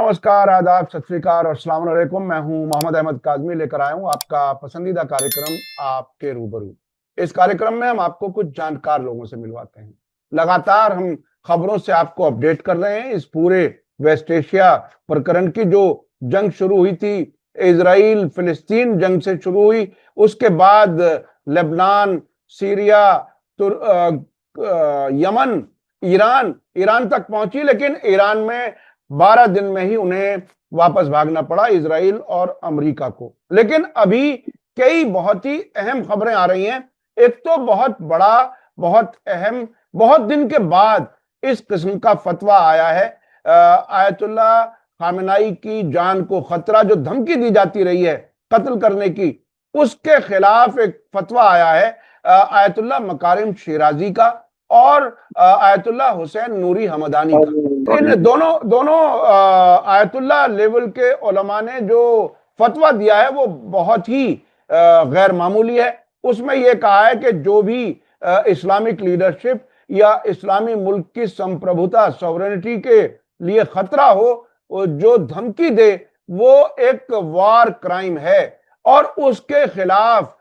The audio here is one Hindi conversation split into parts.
नमस्कार, आदाब, सत श्री अकाल और अस्सलाम वालेकुम। मैं हूं मोहम्मद अहमद काज़मी, लेकर आया हूं आपका पसंदीदा कार्यक्रम आपके रूबरू। इस कार्यक्रम में हम आपको कुछ जानकार लोगों से मिलवाते हैं। लगातार हम खबरों से आपको अपडेट कर रहे हैं। इस पूरे वेस्ट एशिया प्रकरण की जो जंग शुरू हुई थी, इजराइल फिलिस्तीन जंग से शुरू हुई, उसके बाद Lebanon, Syria, Yemen, Iran Iran तक पहुंची, लेकिन ईरान में 12 दिन में ही उन्हें वापस भागना पड़ा, इजराइल और अमेरिका को। लेकिन अभी कई बहुत ही अहम खबरें आ रही हैं। एक तो बहुत बड़ा, बहुत अहम, बहुत दिन के बाद इस किस्म का फतवा आया है। आयतुल्लाह खामेनेई की जान को खतरा, जो धमकी दी जाती रही है कत्ल करने की, उसके खिलाफ एक फतवा आया है आयतुल्लाह मकारिम शिराजी का और आयतुल्लाह हुसैन नूरी हमदानी का। इन दोनों दोनों आयतुल्लाह लेवल के उलमा ने जो फतवा दिया है वो बहुत ही गैर मामूली है। उसमें यह कहा है कि जो भी इस्लामिक लीडरशिप या इस्लामी मुल्क की संप्रभुता, सॉवरेनिटी के लिए खतरा हो, जो धमकी दे, वो एक वार क्राइम है और उसके खिलाफ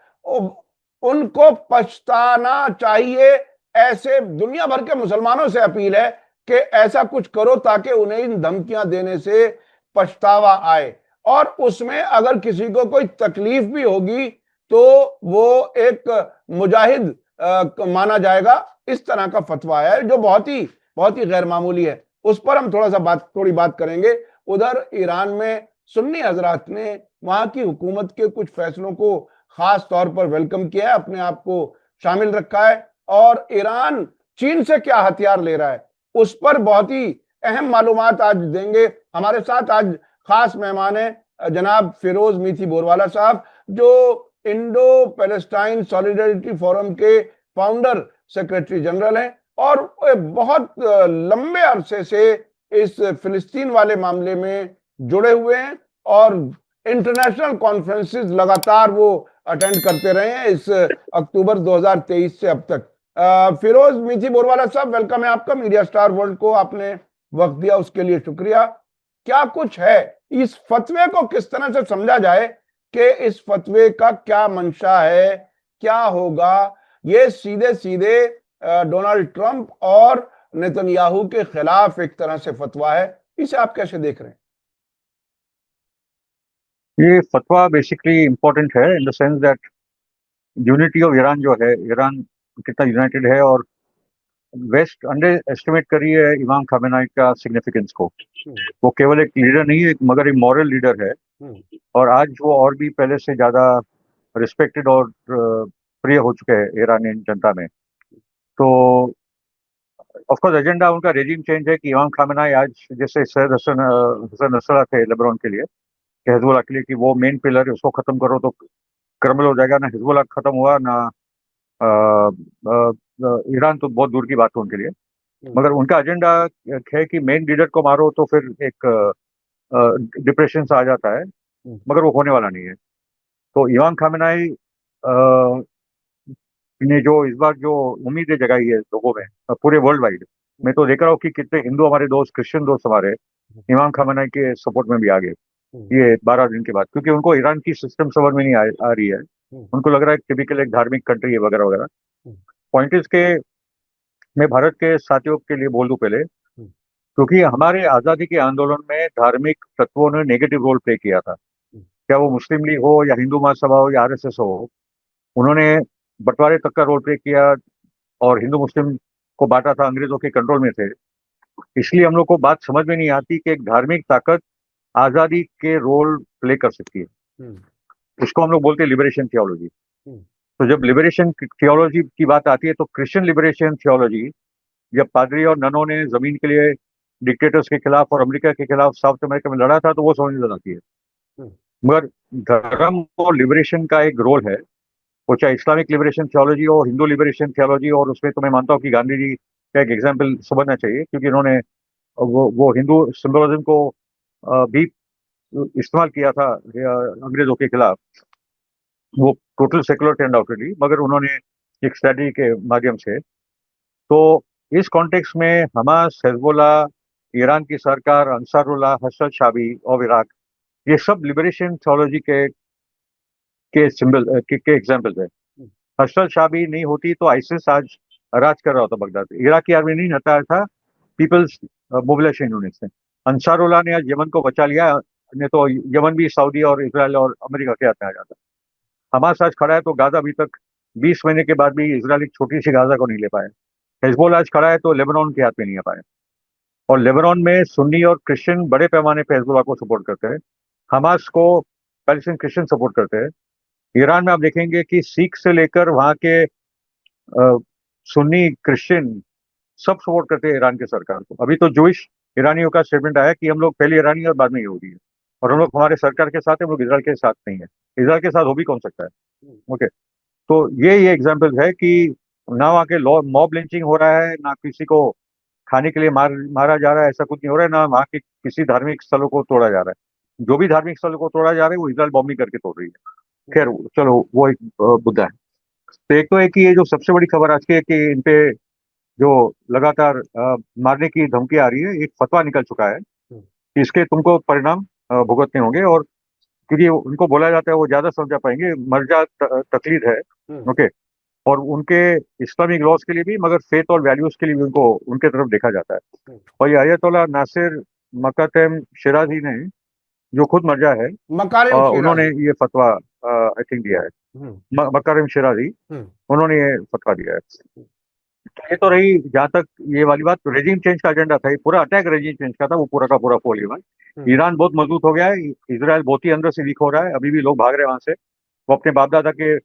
उनको पछताना चाहिए। ऐसे दुनिया भर के मुसलमानों से अपील है कि ऐसा कुछ करो ताकि उन्हें इन धमकियां देने से पछतावा आए, और उसमें अगर किसी को कोई तकलीफ भी होगी तो वो एक मुजाहिद माना जाएगा। इस तरह का फतवा आया है जो बहुत ही गैर मामूली है। उस पर हम थोड़ी बात करेंगे। उधर ईरान में सुन्नी हजरात ने वहां की हुकूमत के कुछ फैसलों को खास तौर पर वेलकम किया है, अपने आप को शामिल रखा है, और ईरान चीन से क्या हथियार ले रहा है उस पर बहुत ही अहम मालूमात आज देंगे। हमारे साथ आज खास मेहमान है जनाब फिरोज मीठी बोरवाला साहब, जो इंडो पैलेस्टाइन सॉलिडरिटी फोरम के फाउंडर सेक्रेटरी जनरल हैं और बहुत लंबे अरसे से इस फिलिस्तीन वाले मामले में जुड़े हुए हैं और इंटरनेशनल कॉन्फ्रेंसेस लगातार वो अटेंड करते रहे हैं इस अक्टूबर 2023 से अब तक। फिरोज मीठी बोरवाला साहब, वेलकम है आपका मीडिया स्टार वर्ल्ड को। आपने वक्त दिया उसके लिए शुक्रिया। क्या कुछ है इस फतवे को, किस तरह से समझा जाए कि इस फतवे का क्या मंशा है, क्या होगा? ये सीधे सीधे डोनाल्ड ट्रंप और नेतन्याहू के खिलाफ एक तरह से फतवा है, इसे आप कैसे देख रहे हैं? ये फतवा बेसिकली इम्पोर्टेंट है in the sense that unity of Iran जो है, ईरान कितना यूनाइटेड है, और वेस्ट अंडर एस्टिमेट करी है इमाम खामेनेई का सिग्निफिकेंस को। वो केवल एक लीडर नहीं है, मगर एक मॉरल लीडर है, और आज वो और भी पहले से ज़्यादा रिस्पेक्टेड और प्रिय हो चुके हैं ईरानी जनता में। तो ऑफ कोर्स एजेंडा उनका रेजिम चेंज है कि इमाम खामेनेई आज, जैसे सैयद हसन नसरल्लाह थे लेबनान के लिए, कि हिजबुल्लाह के लिए, कि वो मेन पिलर है, उसको खत्म करो तो क्रमल हो जाएगा। ना हिजबुल्लाह खत्म हुआ, ना ईरान तो बहुत दूर की बात है उनके लिए। मगर उनका एजेंडा है कि मेन लीडर को मारो तो फिर एक डिप्रेशन सा आ जाता है, मगर वो होने वाला नहीं है। तो इमाम खामेनेई ने जो इस बार जो उम्मीदें जगाई है लोगों में, पूरे वर्ल्ड वाइड, मैं तो देख रहा हूँ कि कितने हिंदू हमारे दोस्त, क्रिश्चियन दोस्त हमारे इमाम खामेनेई के सपोर्ट में भी आ गए ये 12 दिन के बाद, क्योंकि उनको ईरान की सिस्टम समझ में नहीं आ रही है। उनको लग रहा है टिपिकल एक धार्मिक कंट्री है वगैरह वगैरह। पॉइंट इज के, मैं भारत के साथियों के लिए बोल दूं पहले, क्योंकि हमारे आज़ादी के आंदोलन में धार्मिक तत्वों ने नेगेटिव रोल प्ले किया था, क्या वो मुस्लिम लीग हो या हिंदू महासभा हो या आरएसएस हो, उन्होंने बंटवारे तक का रोल प्ले किया और हिंदू मुस्लिम को बांटा था, अंग्रेजों के कंट्रोल में थे। इसलिए हम लोग को बात समझ में नहीं आती कि एक धार्मिक ताकत आज़ादी के रोल प्ले कर सकती है। इसको हम लोग बोलते हैं लिबरेशन थियोलॉजी। तो जब लिबरेशन थियोलॉजी की बात आती है तो क्रिश्चियन लिबरेशन थियोलॉजी, जब पादरी और ननों ने जमीन के लिए डिक्टेटर्स के खिलाफ और अमेरिका के खिलाफ साउथ अमेरिका में लड़ा था, तो वो समझ में आती है। मगर धर्म और लिबरेशन का एक रोल है, वो चाहे इस्लामिक लिबरेशन थियोलॉजी हो, हिंदू लिबरेशन थियोलॉजी, और उसमें तो मैं मानता हूँ कि गांधी जी का एक एग्जाम्पल समझना चाहिए, क्योंकि इन्होंने वो हिंदू सिंबलिज्म को भी इस्तेमाल किया था अंग्रेजों के खिलाफ। वो टोटल सेकुलर थे अनडाउटेडली, मगर उन्होंने एक स्ट्रेटजी के माध्यम से। तो इस कॉन्टेक्स्ट में हमास, हिजबुल्लाह, ईरान की सरकार, अंसारुल्लाह, हसन शाबी और इराक, ये सब लिबरेशन थियोलॉजी के सिंबल के एग्जाम्पल्स है। हसन शाबी नहीं होती तो आइसिस आज राज कर रहा होता बगदाद। इराक की आर्मी नहीं हटाया था पीपल्स मोबिलाइजेशन यूनिट से। अंसारुल्लाह ने आज यमन को बचा लिया, नहीं तो यमन भी सऊदी और इसराइल और अमेरिका के हाथ में आ जाता। हमास आज खड़ा है तो गाजा अभी तक 20 महीने के बाद भी इसराइल एक छोटी सी गाजा को नहीं ले पाए। हिजबुल आज खड़ा है तो लेबनान के हाथ में नहीं आ पाए। और लेबनान में सुन्नी और क्रिश्चियन बड़े पैमाने पर हिजबुल्लाह को सपोर्ट करते हैं, हमास को पैलेस्टीन क्रिश्चियन सपोर्ट करते हैं। ईरान में आप देखेंगे कि सिख से लेकर वहां के सुन्नी क्रिश्चियन सब सपोर्ट करते हैं ईरान की सरकार को। अभी तो जूइश ईरानियों का स्टेटमेंट आया कि हम लोग पहले ईरानी और बाद में यहूदी है, और हम लोग हमारे सरकार के साथ है, हम लोग इसराइल के साथ नहीं है। इसराइल के साथ हो भी कौन सकता है। ओके, तो ये एग्जाम्पल है कि ना वहाँ के मॉब लिंचिंग हो रहा है, ना किसी को खाने के लिए मारा जा रहा है, ऐसा कुछ नहीं हो रहा है, ना वहाँ के किसी धार्मिक स्थलों को तोड़ा जा रहा है। जो भी धार्मिक स्थलों को तोड़ा जा रहा है वो इसराइल बॉम्बिंग करके तोड़ रही है। खैर चलो, वो एक मुद्दा है। तो एक तो है कि ये जो सबसे बड़ी खबर आज की है कि इन पे जो लगातार मारने की धमकी आ रही है, एक फतवा निकल चुका है कि इसके तुमको परिणाम भुगतने होंगे। और क्योंकि उनको बोला जाता है वो ज्यादा समझा पाएंगे, मर्जा तकलीद है। ओके, और उनके इस्लामिक लॉज के लिए भी, मगर फेथ और वैल्यूज के लिए भी उनको उनके तरफ देखा जाता है। और ये अयतोल्ला नासिर मकातम शिराजी ने, जो खुद मर्जा है, मकारिम उन्होंने शिराजी, ये फतवा आई थिंक दिया है। मकारिम शिराजी, उन्होंने ये फतवा दिया है। ये तो रही जहां तक ये वाली बात, रेजिम चेंज का एजेंडा था, ये पूरा अटैक रेजिम चेंज का था, वो पूरा का पूरा फोल हुआ। ईरान बहुत मजबूत हो गया है, इसराइल बहुत ही अंदर से वीक हो रहा है, अभी भी लोग भाग रहे हैं वहां से। वो अपने बाप दादा के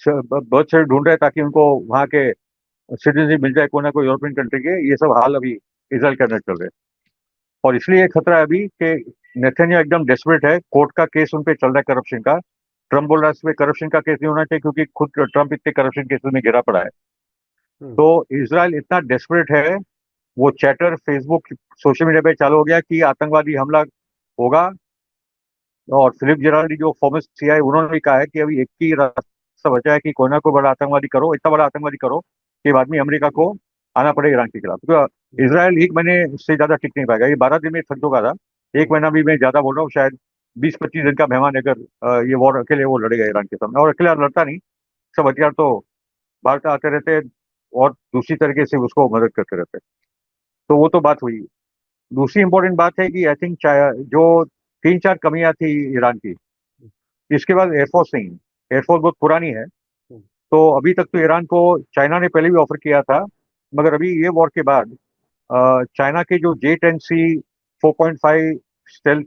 बर्थ से ढूंढ रहे हैं ताकि उनको वहां के सिटीजनशिप मिल जाए, कोई ना कोई यूरोपियन कंट्री के। ये सब हाल अभी इसराइल के अंदर चल रहे हैं। और इसलिए खतरा है अभी कि नेतन्याहू एकदम डेस्परेट है, कोर्ट का केस उन पे चल रहा है करप्शन का। ट्रम्प बोल रहा है इस पे करप्शन का केस नहीं होना चाहिए क्योंकि खुद ट्रम्प इतने करप्शन केसेस में घिरा पड़ा है। तो इसराइल इतना डेस्परेट है, वो चैटर फेसबुक सोशल मीडिया पे चालू हो गया कि आतंकवादी हमला होगा। और फिलिप जेराल्डी जो फॉर्मर सीआई, उन्होंने भी कहा है कि अभी एक ही रास्ता बचा है कि कोई ना कोई बड़ा आतंकवादी करो, इतना बड़ा आतंकवादी करो कि बाद में अमेरिका को आना पड़े ईरान के खिलाफ। तो इसराइल एक महीने से ज्यादा टिक नहीं पाएगा, ये 12 दिन में थक चुका था। एक महीना भी मैं ज्यादा बोल रहा हूँ, शायद 20-25 दिन का मेहमान अगर ये वॉर अकेले वो लड़ेगा ईरान के सामने। और अकेला लड़ता नहीं, सब हथियार तो भारत आते रहते हैं और दूसरी तरीके से उसको मदद करते रहते हैं। तो वो तो बात हुई। दूसरी इंपॉर्टेंट बात है कि आई थिंक जो 3-4 कमियां थी ईरान की, इसके बाद एयरफोर्स नहीं है, एयरफोर्स बहुत पुरानी है। तो अभी तक तो ईरान को चाइना ने पहले भी ऑफर किया था, मगर अभी ये वॉर के बाद चाइना के जो J-10C 4.5 स्टेल्थ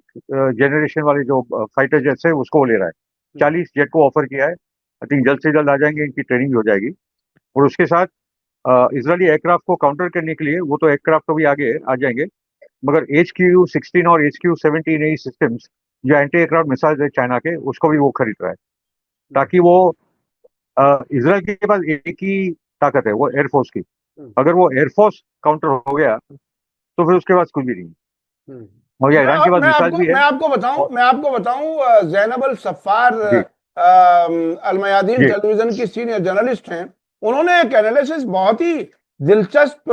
जनरेशन वाले जो फाइटर जेट्स है उसको वो ले रहा है। 40 जेट को ऑफर किया है। आई थिंक जल्द से जल्द आ जाएंगे, इनकी ट्रेनिंग भी हो जाएगी। और उसके साथ इसराइली एयरक्राफ्ट को काउंटर करने के लिए, वो तो एयरक्राफ्ट तो भी आगे आ जाएंगे, मगर HQ-16 और HQ-17 ये सिस्टम्स जो एंटी एयरक्राफ्ट मिसाइल है चाइना के, उसको भी वो खरीद रहा है ताकि वो इसराइल के पास एक ही ताकत है, वो एयरफोर्स की। अगर वो एयरफोर्स काउंटर हो गया तो फिर उसके पास कुछ भी नहीं। और या ईरान के पास मिसाइल भी है। मैं आपको बताऊं, जैनब अल सफ़ार जी अलमयादीन जी टेलीविजन की सीनियर जर्नलिस्ट हैं। उन्होंने एक एनालिसिस बहुत ही दिलचस्प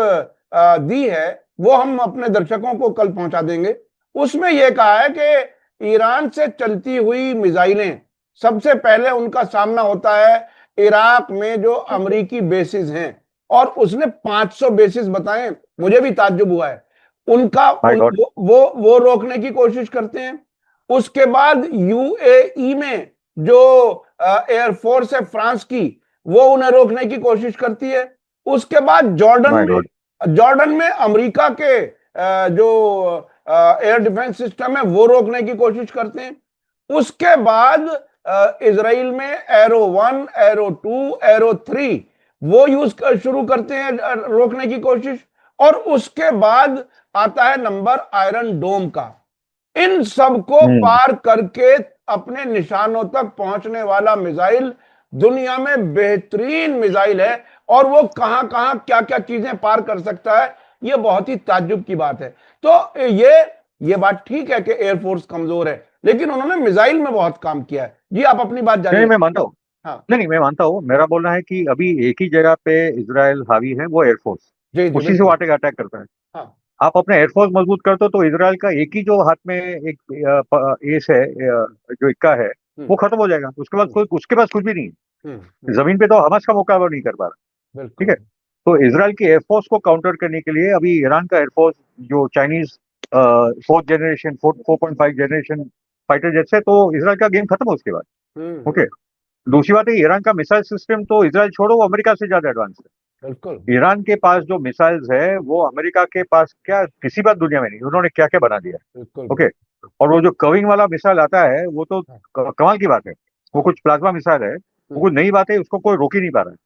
दी है, वो हम अपने दर्शकों को कल पहुंचा देंगे। उसमें यह कहा है कि ईरान से चलती हुई मिसाइलें, सबसे पहले उनका सामना होता है इराक में जो अमेरिकी बेसिस हैं, और उसने 500 बेसिस बताए। मुझे भी ताज्जुब हुआ है उनका। My God. वो रोकने की कोशिश करते हैं। उसके बाद यूएई में जो एयरफोर्स है फ्रांस की, वो उन्हें रोकने की कोशिश करती है। उसके बाद माय गॉड। जॉर्डन में अमेरिका के जो एयर डिफेंस सिस्टम है वो रोकने की कोशिश करते हैं। उसके बाद इसराइल में एरो 1, एरो 2, एरो 3 वो यूज शुरू करते हैं रोकने की कोशिश। और उसके बाद आता है नंबर आयरन डोम का। इन सबको पार करके अपने निशानों तक पहुंचने वाला मिसाइल दुनिया में बेहतरीन मिसाइल है, और वो कहां कहां क्या क्या चीजें पार कर सकता है, ये बहुत ही ताज्जुब की बात है। तो ये बात ठीक है कि एयरफोर्स कमजोर है, लेकिन उन्होंने मिसाइल में बहुत काम किया है। जी, आप अपनी बात नहीं जानिए। मैं मानता हूँ। हाँ नहीं मैं मानता हूँ, मेरा बोलना है कि अभी एक ही जगह पे इसराइल हावी है, वो एयरफोर्स, जी जी, उसी से वो बिल्कुल। अटैक करता है। हाँ आप अपने एयरफोर्स मजबूत करते हो तो इसराइल का एक ही जो हाथ में एक एस है, जो इक्का है, वो खत्म हो जाएगा। उसके बाद कोई उसके पास कुछ भी नहीं है। जमीन पे तो हमास का मुकाबला नहीं कर पा रहा। ठीक है। बिल्कुल। तो इसराइल की एयरफोर्स को काउंटर करने के लिए अभी ईरान का एयरफोर्स, जो Chinese 4th generation 4.5 generation fighter jets है, तो इसराइल का गेम खत्म हो उसके बाद। ओके। दूसरी बात है, ईरान का मिसाइल सिस्टम तो इसराइल छोड़ो, वो अमेरिका से ज्यादा एडवांस है। बिल्कुल। ईरान के पास जो मिसाइल्स है वो अमेरिका के पास क्या किसी बात दुनिया में नहीं, उन्होंने क्या क्या बना दिया है। बिल्कुल। ओके। और वो जो कविंग वाला मिसाइल आता है वो तो कमाल की बात है। वो कुछ प्लाज्मा मिसाइल है, वो कुछ नई बात है, उसको कोई रोक ही नहीं पा रहा है।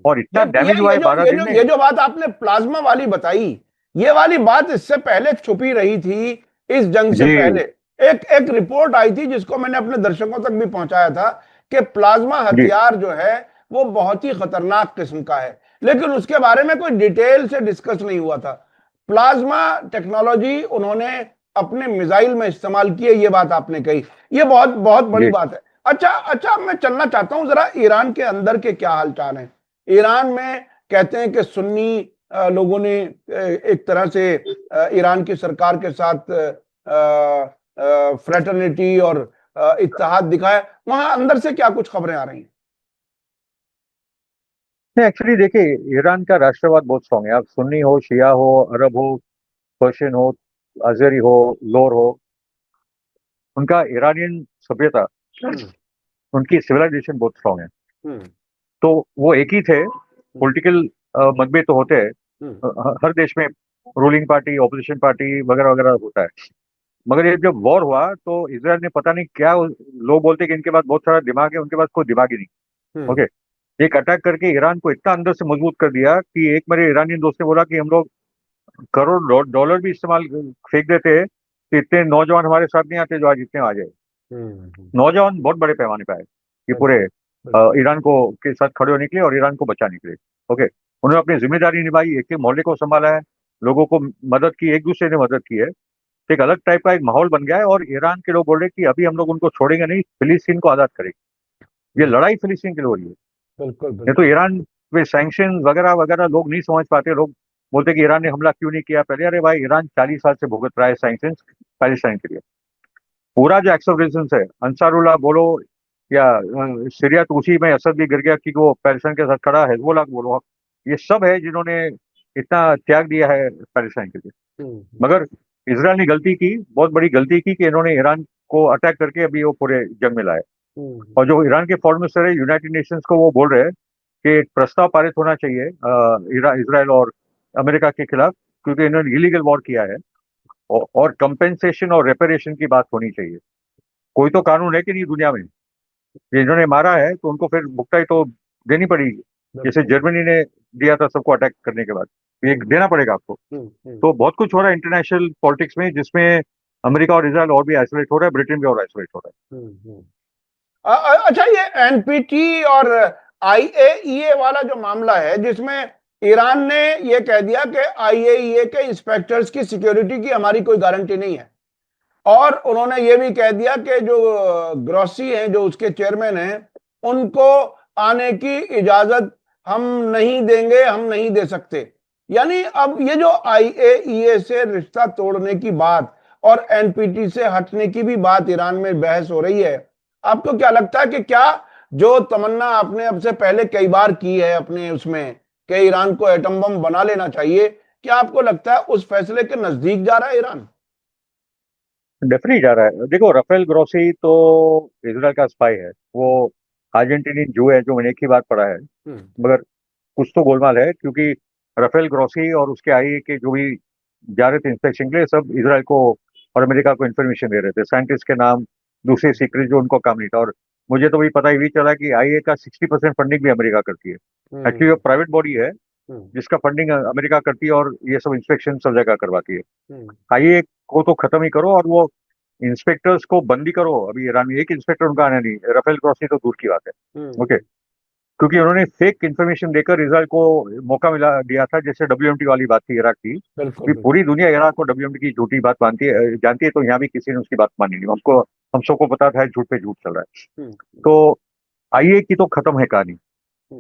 और ये इतना डैमेज हुआ ये है जो 12 ये दिन जो में। ये जो बात आपने प्लाज्मा वाली बताई, ये वाली बात इससे पहले छुपी रही थी। इस जंग से जी पहले एक एक रिपोर्ट आई थी जिसको मैंने अपने दर्शकों तक भी पहुंचाया था कि प्लाज्मा जी हथियार जो है वो बहुत ही खतरनाक किस्म का है, लेकिन उसके बारे में कोई डिटेल से डिस्कस नहीं हुआ था। प्लाज्मा टेक्नोलॉजी उन्होंने अपने मिसाइल में इस्तेमाल की है, ये बात आपने कही। ये बहुत बहुत बड़ी जी। बात है। अच्छा अच्छा, मैं चलना चाहता हूं जरा ईरान के अंदर के क्या हालचाल है। ईरान में कहते हैं कि सुन्नी लोगों ने एक तरह से ईरान की सरकार के साथ फ्रेटर्निटी और इत्तेहाद दिखाया। वहां अंदर से क्या कुछ खबरें आ रही हैं? नहीं, एक्चुअली देखिए, ईरान का राष्ट्रवाद बहुत स्ट्रांग है। आप सुन्नी हो, शिया हो, अरब हो, पर्शियन हो, अजरी हो, लोर हो, उनका ईरानियन सभ्यता, हम्म। उनकी सिविलाइजेशन बहुत स्ट्रांग है। हम्म। तो वो एक ही थे। पॉलिटिकल मतभेद तो होते हैं, हम्म। हर देश में रूलिंग पार्टी ऑपोजिशन पार्टी वगैरह वगैरह होता है। मगर ये जब वॉर हुआ तो इसराइल ने पता नहीं क्या, लोग बोलते हैं कि इनके पास बहुत सारा दिमाग है, उनके पास कोई दिमाग ही नहीं। हम्म। ओके। एक अटैक करके ईरान को इतना अंदर से मजबूत कर दिया कि एक मेरे ईरानी दोस्त ने बोला कि हम लोग करोड़ डॉलर भी इस्तेमाल फेंक देते हैं तो इतने नौजवान हमारे साथ नहीं आते जो आज इतने आ जाए। नौजवान बहुत बड़े पैमाने पर आए ये पूरे बिल्कुल। बिल्कुल। ईरान को के साथ खड़े होने के लिए और ईरान को बचाने के लिए। ओके। उन्होंने अपनी जिम्मेदारी निभाई, एक एक मोहल्ले को संभाला है, लोगों को मदद की, एक दूसरे ने मदद की है। एक अलग टाइप का एक माहौल बन गया है और ईरान के लोग बोल रहे हैं कि अभी हम लोग उनको छोड़ेंगे नहीं, फिलिस्तीन को आजाद करेंगे। ये लड़ाई फिलिस्तीन के लिए हो रही है। बिल्कुल। ये तो बिल्कुल। ईरान पे सैंक्शन वगैरह वगैरह लोग नहीं समझ पाते। लोग बोलते कि ईरान ने हमला क्यों नहीं किया पहले। अरे भाई, ईरान 40 साल से भुगत रहा है सैंक्शन पैलेस्टाइन के लिए। पूरा जो एक्स ऑफ रेजिस्टेंस है, अंसारुल्लाह बोलो या सीरिया, तो उसी में असद भी गिर गया कि वो पैलेस्टाइन के साथ खड़ा, हिजबुल्लाह बोलो, ये सब है जिन्होंने इतना त्याग दिया है पैलेस्टाइन के लिए। मगर इसराइल ने गलती की, बहुत बड़ी गलती की कि इन्होंने ईरान को अटैक करके अभी वो पूरे जंग में लाए। और जो ईरान के फॉरेन मिनिस्टर है यूनाइटेड नेशंस को, वो बोल रहे हैं कि एक प्रस्ताव पारित होना चाहिए इसराइल और अमेरिका के खिलाफ, क्योंकि इन्होंने इलीगल वॉर किया है। और कंपेंसेशन और रेपरेशन की बात होनी चाहिए। कोई तो कानून है कि नहीं दुनिया में, ये इन्होंने मारा है तो उनको फिर भुगताई तो देनी पड़ेगी। जैसे बिल्कुल। जर्मनी ने दिया था सबको अटैक करने के बाद, ये देना पड़ेगा आपको। तो बहुत कुछ हो रहा है इंटरनेशनल पॉलिटिक्स में, जिसमें अमेरिका और इसराइल और भी आइसोलेट हो रहा है, ब्रिटेन भी और आइसोलेट हो रहा अच्छा, ये एनपीटी और आईएईए वाला जो मामला है जिसमें ईरान ने ये कह दिया कि आईएईए के इंस्पेक्टर्स की सिक्योरिटी की हमारी कोई गारंटी नहीं है, और उन्होंने ये भी कह दिया कि जो ग्रॉसी हैं, जो उसके चेयरमैन हैं, उनको आने की इजाजत हम नहीं देंगे, हम नहीं दे सकते। यानी अब ये जो आईएईए से रिश्ता तोड़ने की बात और एनपीटी से हटने की भी बात ईरान में बहस हो रही है। आपको क्या लगता है कि क्या जो तमन्ना आपने अब से पहले कई बार की है अपने उसमें कि ईरान को एटम बम बना लेना चाहिए, क्या आपको लगता है उस फैसले के नजदीक जा रहा है ईरान? है। डेफिनेटली जा रहा है। देखो, राफेल ग्रोसी तो इसराइल का स्पाई है। वो अर्जेंटीनियन जू है, जो मैंने एक ही बात पढ़ा है। मगर कुछ तो गोलमाल है, क्योंकि राफेल ग्रोसी और उसके आईए के जो भी जा रहे थे इंस्पेक्शन के लिए, सब इसराइल को और अमेरिका को इन्फॉर्मेशन दे रहे थे, साइंटिस्ट के नाम, दूसरे सीक्रेट जो उनको काम नहीं था। और मुझे तो भी पता ही चला कि आईए का 60% फंडिंग भी अमेरिका करती है। एक्चुअली वो प्राइवेट बॉडी है जिसका फंडिंग अमेरिका करती है और ये सब इंस्पेक्शन सब जगह करवाती है। आईए को तो खत्म ही करो और वो इंस्पेक्टर्स को बंदी करो। अभी ईरान में एक इंस्पेक्टर उनका आना नहीं, राफेल ग्रोसी तो दूर की बात है। ओके। क्योंकि उन्होंने फेक इन्फॉर्मेशन देकर इसराइल को मौका मिला दिया था, जैसे डब्ल्यूएमटी वाली बात थी इराक की। बिल्कुल। भी बिल्कुल। पूरी दुनिया इराक को डब्ल्यूएमटी की झूठी बात मानती है, जानती है, तो यहाँ भी किसी ने उसकी बात मानी नहीं। हमको, हम सबको पता था झूठ पे झूठ चल रहा है। तो आईए की तो खत्म है कहानी।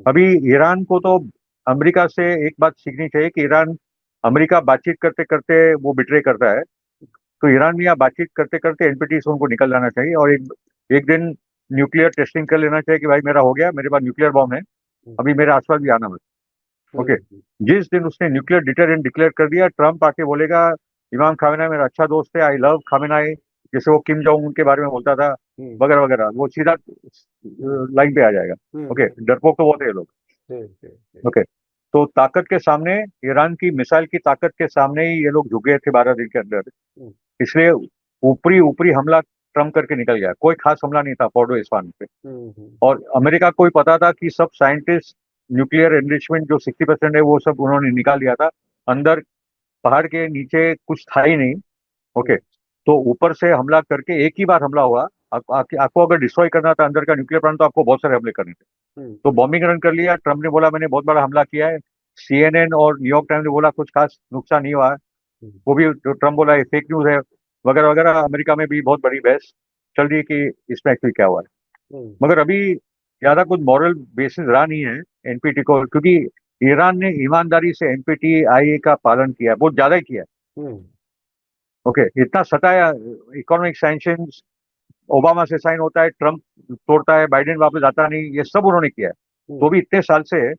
अभी ईरान को तो अमेरिका से एक बात सीखनी चाहिए कि ईरान अमेरिका बातचीत करते करते वो बिट्रे करता है, तो ईरान भी यहाँ बातचीत करते करते एनपीटी से उनको निकल जाना चाहिए और एक दिन न्यूक्लियर टेस्टिंग कर लेना चाहिए कि भाई मेरा हो गया, मेरे पास न्यूक्लियर बॉम्ब है, अभी मेरे आसपास भी आना मत। ओके, जिस दिन उसने न्यूक्लियर डिटरेंट डिक्लेयर कर दिया, ट्रम्प आके बोलेगा इमाम खामेनाई मेरा अच्छा दोस्त है, आई लव खामेनाई, जैसे वो किम जोंग उन के बारे में बोलता था वगैरह वगैरह, वो सीधा लाइन पे आ जाएगा। ओके, डरपोक तो बहुत है ये लोग। ओके, तो ताकत के सामने, ईरान की मिसाइल की ताकत के सामने ही ये लोग झुक गए थे 12 दिन के अंदर, इसलिए ऊपरी ऊपरी हमला ट्रम्प करके निकल गया, कोई खास हमला नहीं था फोर्डो इस्फान पे। और अमेरिका को ही पता था कि सब साइंटिस्ट न्यूक्लियर एनरिचमेंट जो 60% है वो सब उन्होंने निकाल दिया था, अंदर पहाड़ के नीचे कुछ था ही नहीं। ओके, तो ऊपर से हमला करके एक ही बार हमला हुआ, आपको अगर डिस्ट्रॉय करना था अंदर का न्यूक्लियर प्लांट तो आपको बहुत सारे हमले करने थे, तो बॉम्बिंग रन कर लिया। ट्रम्प ने बोला मैंने बहुत बड़ा हमला किया है, CNN और न्यूयॉर्क टाइम्स ने बोला कुछ खास नुकसान नहीं हुआ है, वो भी जो ट्रम्प बोला फेक न्यूज है वगैरह वगैरह। अमेरिका में भी बहुत बड़ी बहस चल रही है कि इसमें एक्चुअली क्या हुआ है, मगर अभी ज्यादा कुछ मॉरल बेसिस रहा नहीं है एनपीटी को, क्योंकि ईरान ने ईमानदारी से NPT का पालन किया है, बहुत ज्यादा ही किया है। ओके, इतना सताया, इकोनॉमिक सैंक्शंस ओबामा से साइन होता है, ट्रम्प तोड़ता है, बाइडेन वापस आता नहीं, ये सब उन्होंने किया है। तो भी इतने साल से,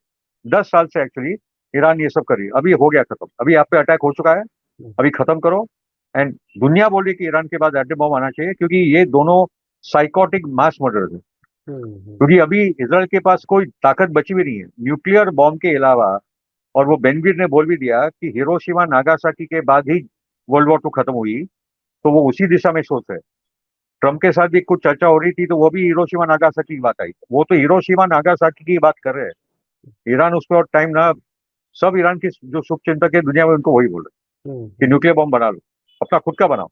10 साल से एक्चुअली ईरान ये सब कर रही है, अभी हो गया खत्म, अभी आप पे अटैक हो चुका है, अभी खत्म करो। एंड दुनिया बोल रही है कि ईरान के बाद एटम बॉम्ब आना चाहिए, क्योंकि ये दोनों साइकोटिक मास मर्डर है। क्योंकि अभी इसराइल के पास कोई ताकत बची भी नहीं है न्यूक्लियर बॉम्ब के अलावा, और वो बेनवीर ने बोल भी दिया कि हिरोशिमा नागासाकी के बाद ही वर्ल्ड वॉर 2 खत्म हुई, तो वो उसी दिशा में सोच है। ट्रम्प के साथ भी कुछ चर्चा हो रही थी, तो वो भी हिरोशिमा नागासाकी की बात आई, वो तो हिरोशिमा नागासाकी की बात कर रहे हैं। ईरान उस पर और टाइम ना, सब ईरान के जो शुभचिंतक है दुनिया में उनको वही बोल रहे कि न्यूक्लियर बॉम्ब बना लो, अपना खुद का बनाओ।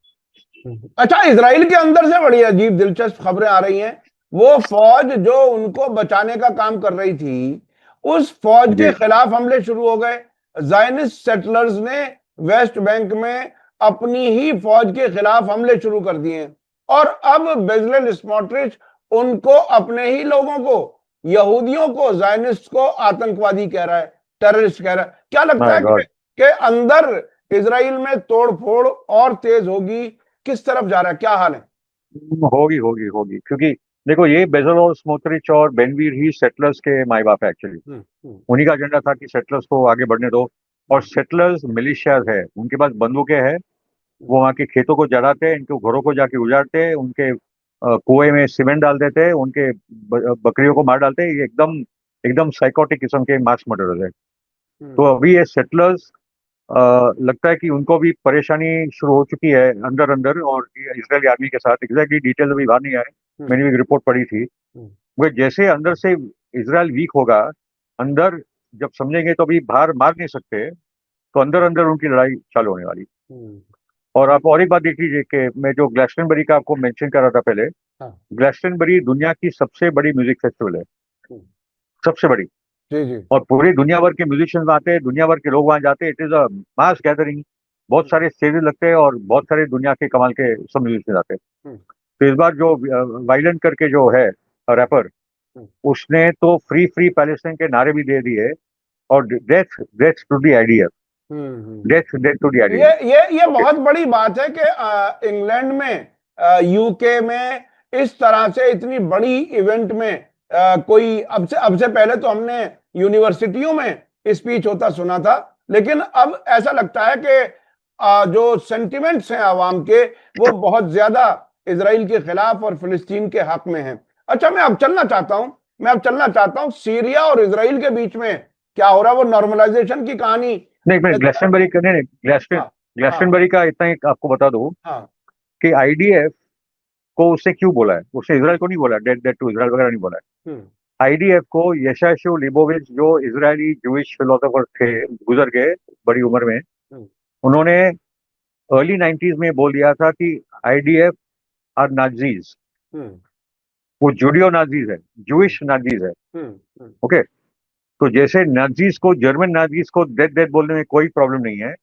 अच्छा, इजराइल के अंदर से बड़ी अजीब दिलचस्प खबरें आ रही हैं। वो फौज जो उनको बचाने का काम कर रही थी, उस फौज के खिलाफ हमले शुरू हो गए। जायनिस्ट सेटलर्स ने वेस्ट बैंक में अपनी ही फौज के खिलाफ हमले शुरू कर दिए, और अब बेजलेल स्मोट्रिच उनको, अपने ही लोगों को, यहूदियों को, जायनिस्ट को आतंकवादी कह रहा है, टेररिस्ट कह रहा है। क्या लगता है कि अंदर इजराइल में तोड़फोड़ और तेज होगी? किस तरफ जा रहा है, क्या हाल है? होगी होगी होगी, क्योंकि देखो ये बेजल और स्मोट्रिच और बेनवीर ही सेटलर्स के माई बाप है एक्चुअली। उन्हीं का एजेंडा था कि सेटलर्स को आगे बढ़ने दो, और सेटलर्स मिलिशियाज है, उनके पास बंदूकें हैं, वो वहाँ के खेतों को जलाते हैं, इनके घरों को जाके उजाड़ते हैं, उनके कुएं में सीमेंट डाल देते हैं, उनके बकरियों को मार डालते हैं। ये एकदम एकदम साइकोटिक किस्म के मास मर्डरर्स है। तो अभी ये सेटलर्स लगता है कि उनको भी परेशानी शुरू हो चुकी है अंदर अंदर, और इजरायली आर्मी के साथ। एग्जैक्टली डिटेल अभी बाहर नहीं आए, मैंने भी एक रिपोर्ट पढ़ी थी। वो जैसे अंदर से इजरायल वीक होगा, अंदर जब समझेंगे तो अभी बाहर मार नहीं सकते, तो अंदर अंदर उनकी लड़ाई चालू होने वाली। और आप और एक बात देख लीजिए कि मैं जो ग्लैस्टनबरी का आपको मेंशन कर रहा था पहले, ग्लैस्टनबरी दुनिया की सबसे बड़ी म्यूजिक फेस्टिवल है, सबसे बड़ी। जी जी। और पूरे दुनिया भर के म्यूजिशियंस आते हैं, दुनिया भर के लोग वहां जाते हैं, it is a mass gathering, बहुत सारे स्टेजेस लगते हैं और बहुत सारे दुनिया के कमाल के सब म्यूजिशियंस आते हैं। तो इस बार जो वायलेंट करके जो है रैपर, उसने तो फ्री फ्री पैलेस्टाइन के नारे भी दे दिए, और death death to the IDF, death death to the IDF. ये बहुत बड़ी बात है कि इंग्लैंड में, यूके में इस तरह से इतनी बड़ी इवेंट में कोई, अब से पहले तो हमने यूनिवर्सिटियों में स्पीच होता सुना था, लेकिन अब ऐसा लगता है कि जो सेंटिमेंट्स हैं आवाम के, वो बहुत ज्यादा इजराइल के खिलाफ और फिलिस्तीन के हक में हैं। अच्छा, मैं अब चलना चाहता हूं सीरिया और इजराइल के बीच में क्या हो रहा है, वो नॉर्मलाइजेशन की कहानी। नहीं, मैं ग्लैस्टनबरी का नहीं, ग्लैस्टनबरी का इतना ही आपको बता दूं कि आईडीएफ को उसने क्यों बोला है, उसने इजराइल को नहीं बोला, डेट डेट टू इजराइल वगैरह नहीं बोला है। आईडीएफ को यशायाशु लिबोविच, जो इजरायली जूइश फिलोसोफर थे, गुजर गए बड़ी उम्र में, उन्होंने अर्ली 90s में बोल दिया था कि आईडीएफ आर नाजीज, वो जूडियो नाजीज है, जूइश नाजीज है। ओके, तो जैसे नाजीज को, जर्मन नाजीज को डेथ डेथ बोलने में कोई प्रॉब्लम नहीं है,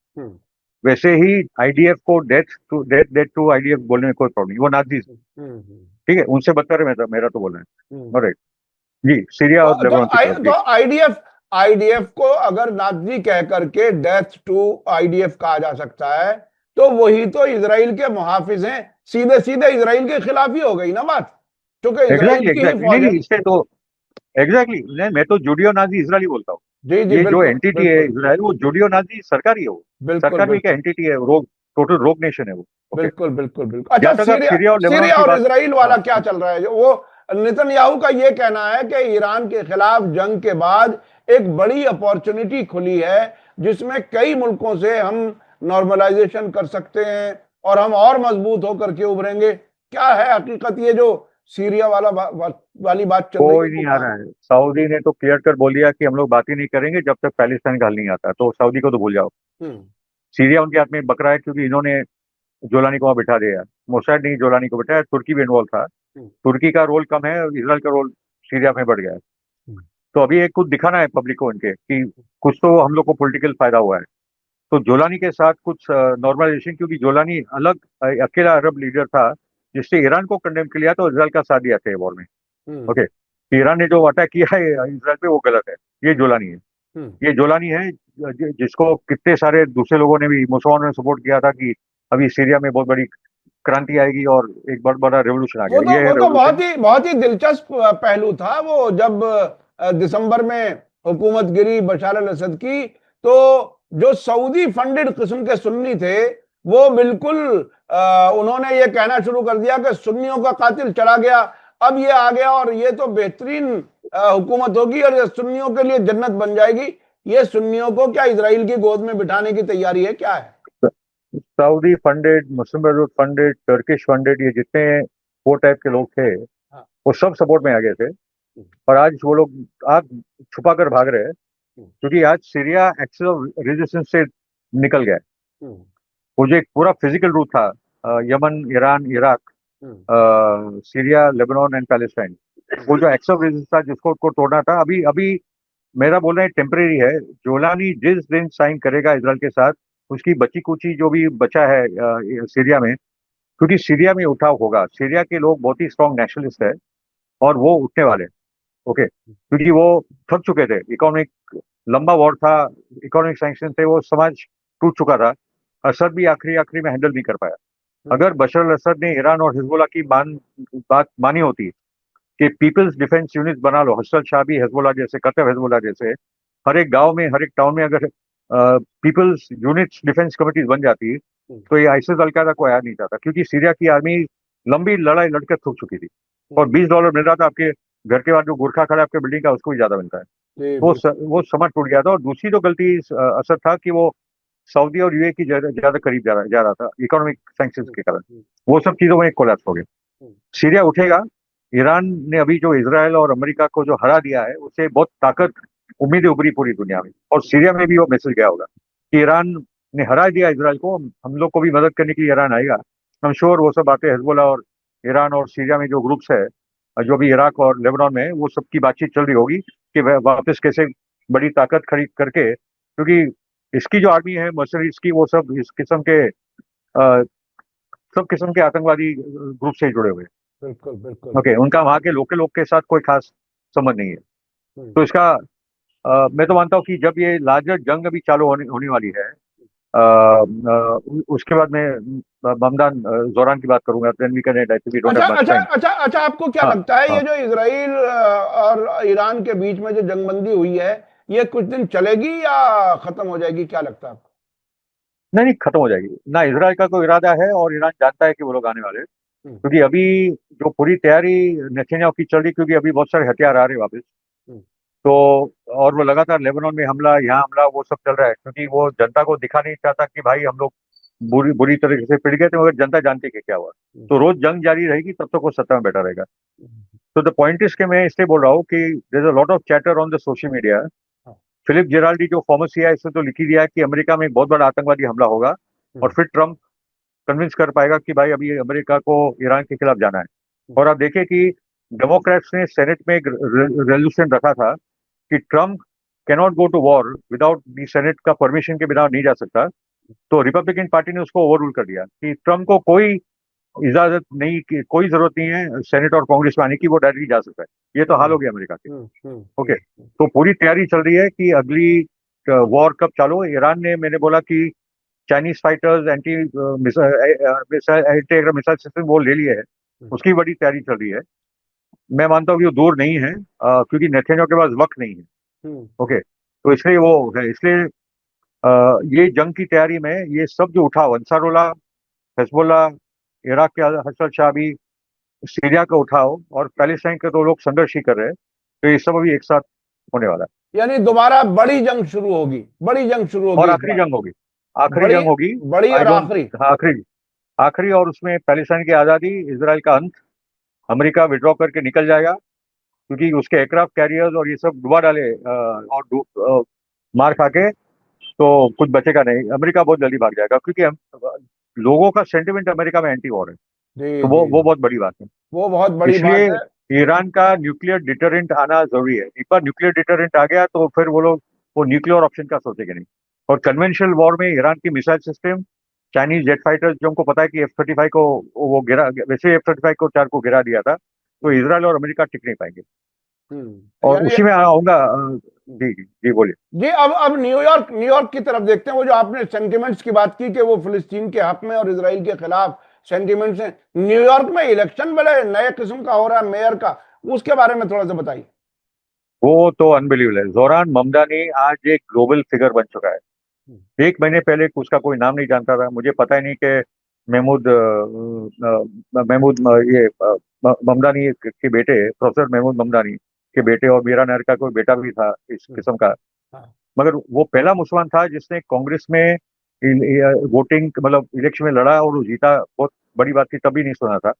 वैसे ही आईडीएफ को डेथ टू आईडीएफ बोलने में कोई प्रॉब्लम नहीं, वो नाजीज, ठीक है, उनसे बदतर है मेरा तो बोलना है। राइट जी, सीरिया और लेबनान की तरफ। तो आईडीएफ को अगर नाजी कह करके डेथ टू आईडीएफ कहा जा सकता है, तो वही तो इजराइल के मुहाफिज हैं, सीधे सीधे इजराइल के खिलाफ ही हो गई ना बात, क्योंकि इजराइल एग्जैक्टली की ही एग्जैक्टली, फौज नहीं है। नहीं, इससे तो एग्जैक्टली नहीं, मैं तो जूडियो नाजी इसराइली बोलता हूँ। जी जी, ये जो बिल्कुल एंटिटी है बिल्कुल इसराइल, वो जूडियो नाजी सरकार ही है वो। बिल्कुल सरकार भी एक बिल्कुल एंटिटी है, रोग, टोटल रोग नेशन है वो। ओके। बिल्कुल बिल्कुल बिल्कुल। अच्छा, जहां तक आप सीरिया, सीरिया और लेबनान सीरिया की और बात, इजराइल वाला हाँ, क्या चल रहा है? जो वो नेतन्याहू का ये कहना है कि ईरान के खिलाफ जंग के बाद एक बड़ी अपॉर्चुनिटी खुली है, जिसमें कई मुल्कों से हम नॉर्मलाइजेशन कर सकते हैं और हम और मजबूत होकर के उभरेंगे। क्या है हकीकत? ये जो सीरिया वाली बात चल रही है कोई वो नहीं आ कहाँ? रहा है। सऊदी ने तो क्लियर कर बोल दिया कि हम लोग बात ही नहीं करेंगे जब तक पैलेस्टाइन का हल नहीं आता, तो सऊदी को तो भूल जाओ। हम्म सीरिया उनके हाथ में बकरा है, क्योंकि इन्होंने जोलानी को वहां बिठा दिया। मोसाद ने जोलानी को बिठाया, तुर्की भी इन्वॉल्व था। हम्म तुर्की का रोल कम है, इसराइल का रोल सीरिया में बढ़ गया है। हम्म तो अभी एक कुछ दिखाना है पब्लिक को इनके कि कुछ तो हम लोग को पॉलिटिकल फायदा हुआ है। तो जोलानी के साथ कुछ नॉर्मलाइजेशन, क्योंकि जोलानी अलग अकेला अरब लीडर था जिसने ईरान को कंडेम किया तो इसराइल का साथ दिया था वॉर में। हम्म ओके। ईरान ने जो अटैक किया है इसराइल पे, वो गलत है। ये जोलानी है। हम्म। ये जोलानी है जिसको कितने सारे दूसरे लोगों ने भी, मुसलमानों ने सपोर्ट किया था कि अभी सीरिया में बहुत बड़ी क्रांति आएगी और एक बहुत बड़ा रेवोल्यूशन आ गया। ये है वो तो रेवोल्यूशन। बहुत ही दिलचस्प पहलू था वो, जब दिसंबर में हुकूमत गिरी बशार अल असद की, तो जो सऊदी फंडेड किस्म के सुन्नी थे, वो बिल्कुल उन्होंने ये कहना शुरू कर दिया कि सुन्नियों का कातिल चला गया, अब ये आ गया और ये तो बेहतरीन हुकूमत होगी और ये सुन्नियों के लिए जन्नत बन जाएगी। ये सुन्नियों को क्या इजराइल की गोद में बिठाने की तैयारी है, क्या है? सऊदी फंडेड, मुस्लिम ब्रदरहुड फंडेड, टर्किश फंडेड, ये जितने वो टाइप के लोग थे, हाँ। वो सब सपोर्ट में आ गए थे। और आज वो लोग आग छुपा कर भाग रहे हैं, क्योंकि आज सीरिया एक्सेस ऑफ रेजिस्टेंस से निकल गया है। हम्म वो जो एक पूरा फिजिकल रूट था, Yemen, Iran, Iraq, hmm Syria, Lebanon and Palestine, वो जो एक्सेस ऑफ रेजिस्टेंस था जिसको को तोड़ना था, अभी अभी मेरा बोलना है टेम्परेरी है। जोलानी जिस दिन साइन करेगा इसराइल के साथ, उसकी बची कुची जो भी बचा है सीरिया में, क्योंकि सीरिया में उठाव होगा। सीरिया के लोग बहुत ही स्ट्रॉन्ग नेशनलिस्ट है और वो उठने वाले हैं। ओके, क्योंकि वो थक चुके थे। इकोनॉमिक लंबा वॉर था, इकोनॉमिक सैंक्शन थे, वो समाज टूट चुका था। असद भी आखिरी आखिरी में हैंडल नहीं कर पाया। अगर बशर अल असद ने ईरान और हिजबुल्लाह की बात मानी होती कि पीपल्स डिफेंस यूनिट बना लो, हसन शाबी हिजबुल्लाह जैसे, कतब हिजबुल्लाह जैसे, हर एक गांव में, हर एक टाउन में अगर पीपल्स यूनिट्स डिफेंस कमिटीज बन जाती, तो ये आईसिस अलकायदा को आया नहीं जाता, क्योंकि सीरिया की आर्मी लंबी लड़ाई लड़कर थक चुकी थी। और $20 मिल रहा था, आपके घर के बाद जो गुरखा खड़ा है आपके बिल्डिंग का, उसको भी ज्यादा मिलता है। जी वो समझ टूट गया था। और दूसरी जो गलती असर था कि वो सऊदी और यूए की ज्यादा करीब जा रहा था इकोनॉमिक सैंक्शंस के कारण। वो सब चीजों में कोलैप्स हो गया। सीरिया उठेगा। ईरान ने अभी जो इसराइल और अमेरिका को जो हरा दिया है, उससे बहुत ताकत, उम्मीदें उभरी पूरी दुनिया में। और सीरिया में भी वो मैसेज गया होगा कि ईरान ने हरा दिया इसराइल को, हम लोग को भी मदद करने के लिए ईरान आएगा। हम श्योर वो सब बातें हिजबुल्लाह और ईरान और सीरिया में जो ग्रुप्स है, जो भी इराक और लेबनान में है, वो सबकी बातचीत चल रही होगी कि वह वापस कैसे बड़ी ताकत खड़ी करके, क्योंकि इसकी जो आर्मी है मर्सनरीज की, वो सब इस किस्म के सब किस्म के आतंकवादी ग्रुप से जुड़े हुए हैं। बिल्कुल बिल्कुल। ओके, उनका वहाँ के लोकल लोग के साथ कोई खास संबंध नहीं है। तो इसका मैं तो मानता हूँ कि जब ये लार्जर जंग अभी चालू होने वाली है, उसके बाद मैं ममदान जोरान की बात करूंगा, then we can we don't अच्छा हैव मच अच्छा टाइम। अच्छा अच्छा, आपको क्या हाँ लगता है हाँ। ये जो इसराइल और ईरान के बीच में जो जंगबंदी हुई है, ये कुछ दिन चलेगी या खत्म हो जाएगी? क्या लगता है आपको? नहीं नहीं, खत्म हो जाएगी ना। इसराइल का कोई इरादा है और ईरान जानता है कि वो लोग आने वाले हैं। हम्म क्योंकि अभी जो पूरी तैयारी नेतन्याहू की चल रही, क्योंकि अभी बहुत सारे हथियार आ रहे हैं वापस। हम्म तो और वो लगातार लेबनान में हमला, यहाँ हमला, वो सब चल रहा है, क्योंकि वो जनता को दिखा नहीं चाहता कि भाई हम लोग बुरी बुरी तरीके से पिट गए थे, मगर जनता जानती है कि क्या हुआ। तो रोज जंग जारी रहेगी, तब तक वो सत्ता में बैठा रहेगा। तो द पॉइंट इज के मैं इसलिए बोल रहा हूँ कि there is a lot of chatter on the social media. हाँ, फिलिप जेराल्डी जो फॉर्मर सीआईए, इसने तो लिख ही दिया है कि अमेरिका में एक बहुत बड़ा आतंकवादी हमला होगा। और हम्म, फिर ट्रंप कन्विंस कर पाएगा कि भाई अभी अमेरिका को ईरान के खिलाफ जाना है। और आप देखिए कि डेमोक्रेट्स ने सेनेट में एक रेजोल्यूशन रखा था कि Trump cannot go to war without the Senate का परमिशन के बिना नहीं जा सकता। तो रिपब्लिकन पार्टी ने उसको ओवररूल कर दिया कि ट्रम्प को कोई इजाजत नहीं की, कोई जरूरत नहीं है सेनेट और कांग्रेस में आने की, वो डायरेक्टली जा सकता है। ये तो हाल हो गया अमेरिका के। ओके, तो पूरी तैयारी चल रही है कि अगली वॉर कब चालू हो। ईरान ने, मैंने बोला कि Chinese fighters anti air missile system वो ले लिए है, उसकी बड़ी तैयारी चल रही है। मैं मानता हूँ कि वो दूर नहीं है, क्योंकि नेतन्याहू के पास वक्त नहीं है। ओके, तो इसलिए वो है, इसलिए ये जंग की तैयारी में ये सब जो उठा, अंसारुल्लाह, हिजबुल्लाह, इराक के हसन शाबी, सीरिया का उठाओ और पैलेस्टाइन के तो लोग संघर्ष ही कर रहे हैं, तो ये सब अभी एक साथ होने वाला है। यानी दोबारा बड़ी जंग शुरू होगी, बड़ी जंग शुरू होगी और इस आखिरी बार। जंग होगी, आखिरी बड़ी, जंग होगी। बड़ी आई और डोंट, आखिरी। हाँ आखिरी, आखिरी, और उसमें पैलेस्टाइन की आज़ादी, इसराइल का अंत, अमेरिका विड्रॉ करके निकल जाएगा, क्योंकि उसके एयरक्राफ्ट कैरियर्स और ये सब डुबा डाले मार खा के, तो कुछ बचेगा नहीं। अमेरिका बहुत जल्दी भाग जाएगा, क्योंकि लोगों का सेंटिमेंट अमेरिका में एंटी वॉर है, जी तो जी, वो बहुत बड़ी बात है। वो बहुत बड़ी बात इसलिए है। ईरान का न्यूक्लियर डिटरेंट आना जरूरी है। एक बार न्यूक्लियर डिटरेंट आ गया तो फिर वो लोग वो न्यूक्लियर ऑप्शन का सोचेंगे नहीं। और कन्वेंशनल वॉर में ईरान की missile system, Chinese jet fighters, जो हमको पता है कि F-35 को वो गिरा, वैसे F-35 को 4 को गिरा दिया था, तो इसराइल और अमेरिका टिक नहीं पाएंगे। और यानी उसी में आऊंगा। जी जी जी, बोलिए। जी, अब न्यूयॉर्क, न्यूयॉर्क की तरफ देखते हैं। वो जो आपने सेंटिमेंट्स की बात की कि वो फिलिस्तीन के हक में और इसराइल के खिलाफ सेंटिमेंट्स हैं, न्यूयॉर्क में इलेक्शन बड़े नए किस्म का हो रहा है, मेयर का, उसके बारे में थोड़ा सा बताइए। वो तो अनबिलीवेबल है। जोरान ममदानी आज एक ग्लोबल फिगर बन चुका है। 1 महीने पहले उसका कोई नाम नहीं जानता था, मुझे पता ही नहीं कि महमूद महमूद ये ममदानी के बेटे, प्रोफेसर महमूद ममदानी के बेटे, और मीरा नायर का कोई बेटा भी था इस किस्म का। हाँ। मगर वो पहला मुसलमान था जिसने कांग्रेस में वोटिंग, मतलब इलेक्शन में लड़ा और वो जीता। बहुत बड़ी बात थी, तभी नहीं सुना था।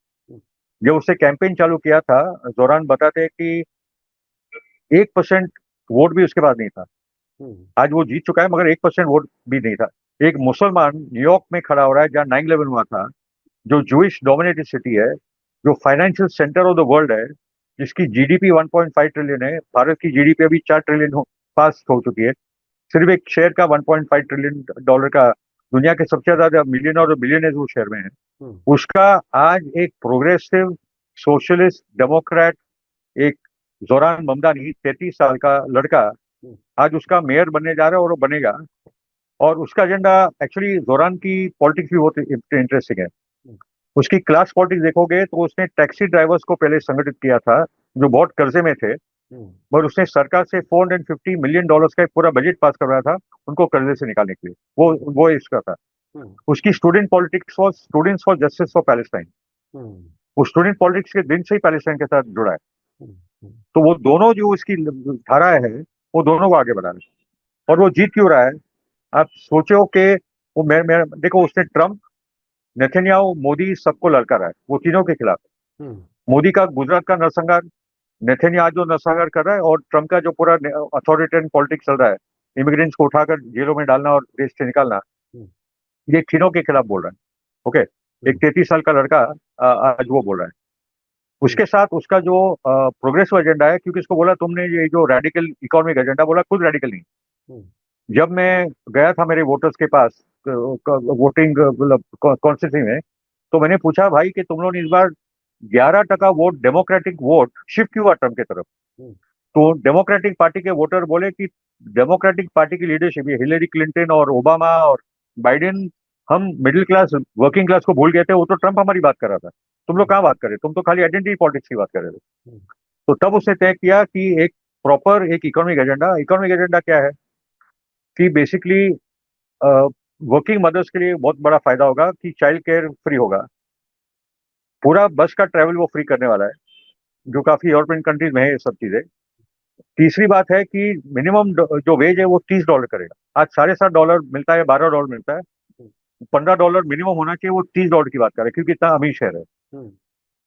जब उसने कैंपेन चालू किया था, जोरान बताते हैं कि 1% वोट भी उसके पास नहीं था। आज वो जीत चुका है, मगर 1% वोट भी नहीं था। एक मुसलमान न्यूयॉर्क में खड़ा हो रहा है, जहाँ 9/11 हुआ था, जो जूइश डोमिनेटेड सिटी है, जो financial centre of the world है, जिसकी जीडीपी 1.5 ट्रिलियन है। भारत की जीडीपी अभी 4 ट्रिलियन पास हो चुकी है। सिर्फ एक शेयर का 1.5 ट्रिलियन डॉलर का, दुनिया के सबसे ज्यादा मिलियन और बिलियनर्स वो शेयर में है। उसका आज एक प्रोग्रेसिव सोशलिस्ट डेमोक्रेट, एक जोरान ममदानी, 33 साल का लड़का, आज उसका मेयर बनने जा रहा है, और वो बनेगा। और उसका एजेंडा, एक्चुअली जोरान की पॉलिटिक्स भी बहुत इंटरेस्टिंग है। उसकी क्लास पॉलिटिक्स देखोगे तो उसने टैक्सी ड्राइवर्स को पहले संगठित किया था, जो बहुत कर्जे में थे, मगर उसने सरकार से $450 मिलियन का एक पूरा बजट पास करवाया था उनको कर्जे से निकालने के लिए। वो इसका था। उसकी student politics was students for justice for Palestine. वो स्टूडेंट पॉलिटिक्स के दिन से ही पैलेस्टाइन के साथ जुड़ा है। तो वो दोनों जो इसकी धारा है, वो दोनों को आगे बढ़ा रहे हैं। और वो जीत क्यों रहा है? आप सोचो कि वो देखो, उसने ट्रम्प, नेतन्याहू, मोदी सबको लड़का रहा है, वो तीनों के खिलाफ है। मोदी का गुजरात का नरसंहार, नेतन्याहू जो नरसंहार कर रहा है, और ट्रम्प का जो पूरा अथॉरिटेरियन पॉलिटिक्स चल रहा है, इमिग्रेंट्स को उठाकर जेलों में डालना और देश से निकालना, ये तीनों के खिलाफ बोल रहा है। ओके, एक 33 साल का लड़का आज वो बोल रहा है। उसके साथ उसका जो प्रोग्रेसिव एजेंडा है, क्योंकि इसको बोला तुमने ये जो रेडिकल इकोनॉमिक एजेंडा बोला, खुद रेडिकल नहीं। जब मैं गया था मेरे वोटर्स के पास वोटिंग कॉन्स्टिट्यूंसी में, तो मैंने पूछा, भाई कि तुम लोगों ने इस बार 11% वोट, डेमोक्रेटिक वोट शिफ्ट क्यों हुआ ट्रम्प की तरफ? तो डेमोक्रेटिक पार्टी के वोटर बोले कि डेमोक्रेटिक पार्टी की लीडरशिप, ये हिलेरी क्लिंटन और ओबामा और बाइडेन, हम मिडिल क्लास वर्किंग क्लास को भूल गए थे। वो तो ट्रम्प हमारी बात कर रहा था, तुम लोग कहाँ बात कर रहे, तुम तो खाली आइडेंटिटी पॉलिटिक्स की बात कर रहे थे। तो तब उसने तय किया कि एक प्रॉपर एक इकोनॉमिक एजेंडा। इकोनॉमिक एजेंडा क्या है कि बेसिकली वर्किंग मदर्स के लिए बहुत बड़ा फायदा होगा कि चाइल्ड केयर फ्री होगा, पूरा बस का ट्रेवल वो फ्री करने वाला है, जो काफी यूरोपियन कंट्रीज में है ये सब चीजें। तीसरी बात है कि मिनिमम जो वेज है वो $30 करेगा। आज $7.5 मिलता है, $12 मिलता है, $15 मिनिमम होना चाहिए, वो $30 की बात कर रहे हैं, क्योंकि इतना अमीर शहर है।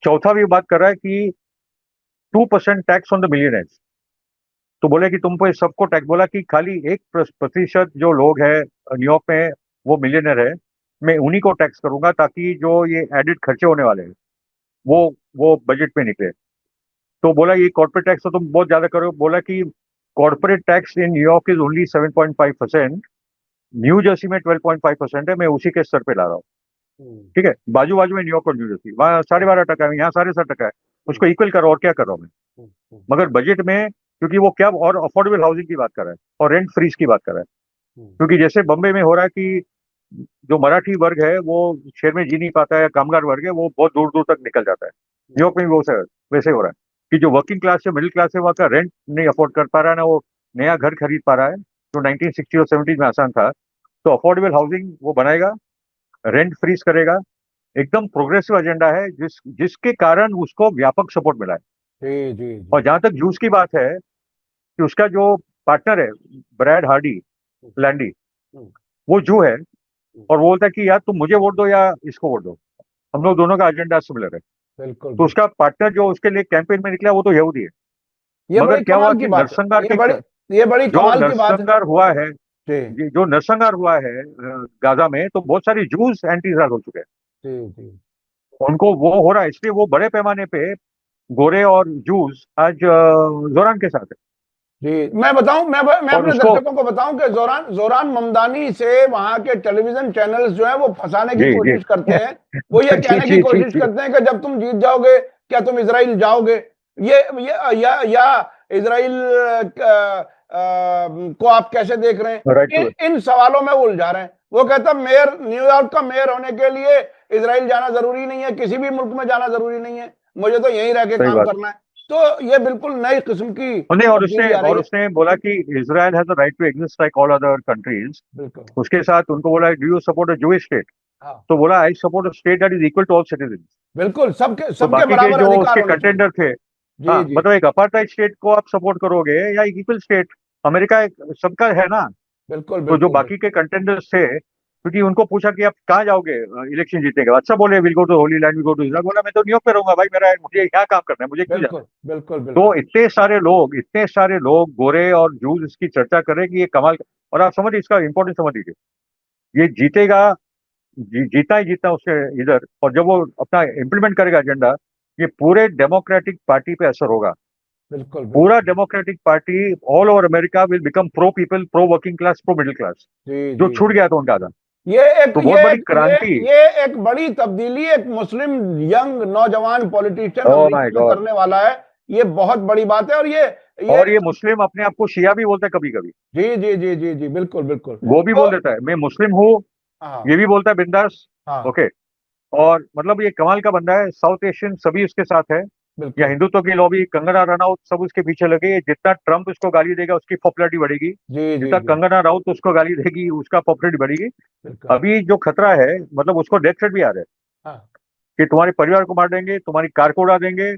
चौथा भी बात कर रहा है कि 2% टैक्स ऑन द मिलियनर्स। तो बोले कि तुम पे सबको टैक्स, बोला कि खाली 1% जो लोग हैं न्यूयॉर्क में वो मिलियनर है, मैं उन्हीं को टैक्स करूंगा, ताकि जो ये एडिड खर्चे होने वाले हैं वो बजट में निकले। तो बोला ये कॉर्पोरेट टैक्स तो तुम बहुत ज्यादा करो। बोला कि corporate tax in New York is only 7.5%, new Jersey में 12.5% है, मैं उसी के स्तर पे ला रहा हूँ। ठीक है, बाजू बाजू में न्यूयॉर्क और न्यू जर्सी, वहाँ 12.5% है, यहाँ 7.5% है, उसको इक्वल करो और क्या कर रहा हूँ मैं। मगर बजट में, क्योंकि वो क्या, और अफोर्डेबल हाउसिंग की बात कर रहा है और रेंट फ्रीज की बात कर रहा है, क्योंकि जैसे बम्बई में हो रहा है कि जो मराठी वर्ग है वो शहर में जी नहीं पाता है, या कामगार वर्ग है वो बहुत दूर दूर तक निकल जाता है, न्यूयॉर्क में भी वैसे हो रहा है कि जो वर्किंग क्लास है, मिडिल क्लास है, वहाँ का रेंट नहीं अफोर्ड कर पा रहा है, ना वो नया घर खरीद पा रहा है, जो 1960 और 70 में आसान था। तो अफोर्डेबल हाउसिंग वो बनाएगा, रेंट फ्रीज करेगा, एकदम प्रोग्रेसिव एजेंडा है, जिसके कारण उसको व्यापक सपोर्ट मिला है। जी जी और जी। जहां तक जूस की बात है, कि उसका जो पार्टनर है ब्रैड हार्डी लैंडी, वो जू है, और वो बोलता है कि यार तुम मुझे वोट दो या इसको वोट दो, हम लोग दोनों का एजेंडा सिमिलर है। बिल्कुल तो बिल्कुल। उसका पार्टनर जो उसके लिए कैंपेन में निकला वो तो यहूदी है। ये मगर बड़ी क्या हुआ कमाल की कि बात है। नरसंहार ये बड़ी ये बड़ी जो कमाल की बात है। नरसंहार हुआ है, जी जो नरसंहार हुआ है गाजा में, तो बहुत सारे जूस एंटी इसराइल हो चुके हैं, जी जी उनको वो हो रहा है, इसलिए वो बड़े पैमाने पे गोरे और जूस आज जोरान के साथ है। जी। मैं बताऊं, मैं और अपने उसको, दर्शकों को बताऊं कि जोरान जोरान ममदानी से वहां के टेलीविजन चैनल्स जो है वो फंसाने की जी जी कोशिश करते हैं। वो ये जी कहने की जी जी कोशिश जी करते हैं कि जब तुम जीत जाओगे क्या तुम इजराइल जाओगे। या इजराइल को आप कैसे देख रहे राइट हैं, टू, इन सवालों में वो उलझा रहे हैं। वो कहता मेयर, न्यूयॉर्क का मेयर होने के लिए इजराइल जाना जरूरी नहीं है, किसी भी मुल्क में जाना जरूरी नहीं है, मुझे तो यहीं रह के सही काम बात। करना है। तो ये बिल्कुल नई किस्म की नहीं, तब्दीली आ रही है। और उसने बोला कि Israel has the right to exist like all other countries. बिल्कुल। उसके साथ उनको बोला, do you support a Jewish state? हाँ तो बोला, I support a state that is equal to all citizen. बिल्कुल, सबके तो सबके बाकी के बराबर जो अधिकार उसके होने चाहिए। कंटेंडर थे, हाँ, जी जी। मतलब एक अपार्टाइड स्टेट को आप सपोर्ट करोगे या इक्वल स्टेट? अमेरिका एक सबका है ना। बिल्कुल तो जो बिल्कुल बिल्कुल। बाकी के कंटेंडर्स थे, क्योंकि उनको पूछा कि आप कहाँ जाओगे इलेक्शन जीतने के बाद, अच्छा बोले will go to holy land, will go to Israel. बोला मैं तो न्यूयॉर्क पे रहूंगा भाई, मेरा मुझे यहाँ काम करना है, मुझे क्यों जाना बिल्कुल है। बिल्कुल तो बिल्कुल। इतने सारे लोग गोरे और जूस इसकी चर्चा कर रहे हैं कि ये कमाल और आप समझ, इसका इंपॉर्टेंस समझ लीजिए, ये जीतेगा, जीता ही जीतना उसके इधर, और जब वो अपना इम्प्लीमेंट करेगा एजेंडा, ये पूरे डेमोक्रेटिक पार्टी पे असर होगा। बिल्कुल पूरा बिल्कुल। Democratic party all over America will become pro people, pro working class, pro middle class, जी जो जी छूट जी। गया था उनका आधा। ये एक तो ये बहुत बड़ी एक ये क्रांति। ये एक बड़ी तब्दीली एक मुस्लिम यंग नौजवान पॉलिटिशियन ओह माय अमेरिका में गॉड। करने वाला है। ये बहुत बड़ी बात है। और ये और ये मुस्लिम अपने आप को शिया भी बोलता है कभी कभी, जी जी जी जी जी। बिल्कुल बिल्कुल। वो भी तो बोल देता है मैं मुस्लिम हूँ, हाँ ये भी बोलता है बिंदास। हाँ। ओके। और मतलब ये कमाल का बंदा है, साउथ एशियन सभी उसके साथ है, या बिल्कुल। हिंदुत्व की लॉबी, कंगना रनौत सब उसके पीछे लगे हैं। जितना ट्रंप उसको गाली देगा उसकी पॉपुलैरिटी बढ़ेगी, जी जी जितना जी। कंगना राउत उसको गाली देगी उसका पॉपुलैरिटी बढ़ेगी। बिल्कुल। अभी जो खतरा है, मतलब उसको डेथ थ्रेट भी आ रहा है हाँ कि तुम्हारे परिवार को मार देंगे, तुम्हारी कार को उड़ा देंगे,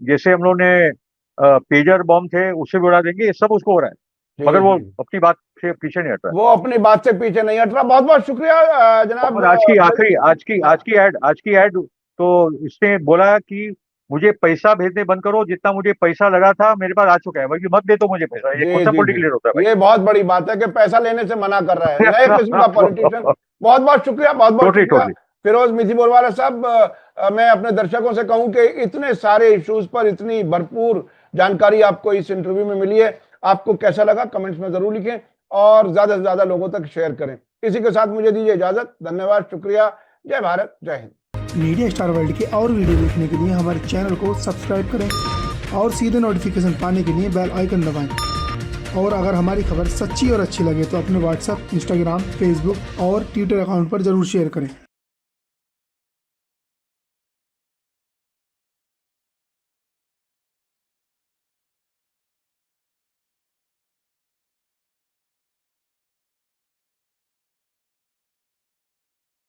जैसे हम लोग ने पेजर बॉम्ब थे उससे भी उड़ा देंगे, ये सब उसको हो रहा है। जी मगर वो जी। अपनी बात से पीछे नहीं हट रहा वो अपनी बात से पीछे नहीं हट रहा। बहुत बहुत शुक्रिया है। जनाब और आज की आखिरी, हाँ आज की एड, तो इसने बोला कि मुझे पैसा भेजने बंद करो, जितना मुझे पैसा लगा था मेरे पास आ चुका है भाई, मत दे तो मुझे पैसा। ये कौन जी सा जी जी। पॉलिटिकल होता है ये बहुत बड़ी बात है कि पैसा लेने से मना कर रहा है, नए किस्म का पॉलिटिशियन। भाई। बहुत बहुत शुक्रिया, बहुत बहुत टोटली शुक्रिया। टोटली। फिरोज मिथी बोरवाला साहब, मैं अपने दर्शकों से कहूं कि इतने सारे इश्यूज पर इतनी भरपूर जानकारी आपको इस इंटरव्यू में मिली है। आपको कैसा लगा कमेंट्स में जरूर लिखें और ज्यादा से ज्यादा लोगों तक शेयर करें। इसी के साथ मुझे दीजिए इजाजत। धन्यवाद, शुक्रिया, जय भारत, जय हिंद। मीडिया स्टार वर्ल्ड के और वीडियो देखने के लिए हमारे चैनल को सब्सक्राइब करें और सीधे नोटिफिकेशन पाने के लिए बेल आइकन दबाएं। और अगर हमारी खबर सच्ची और अच्छी लगे तो अपने व्हाट्सएप, इंस्टाग्राम, फेसबुक और ट्विटर अकाउंट पर जरूर शेयर करें।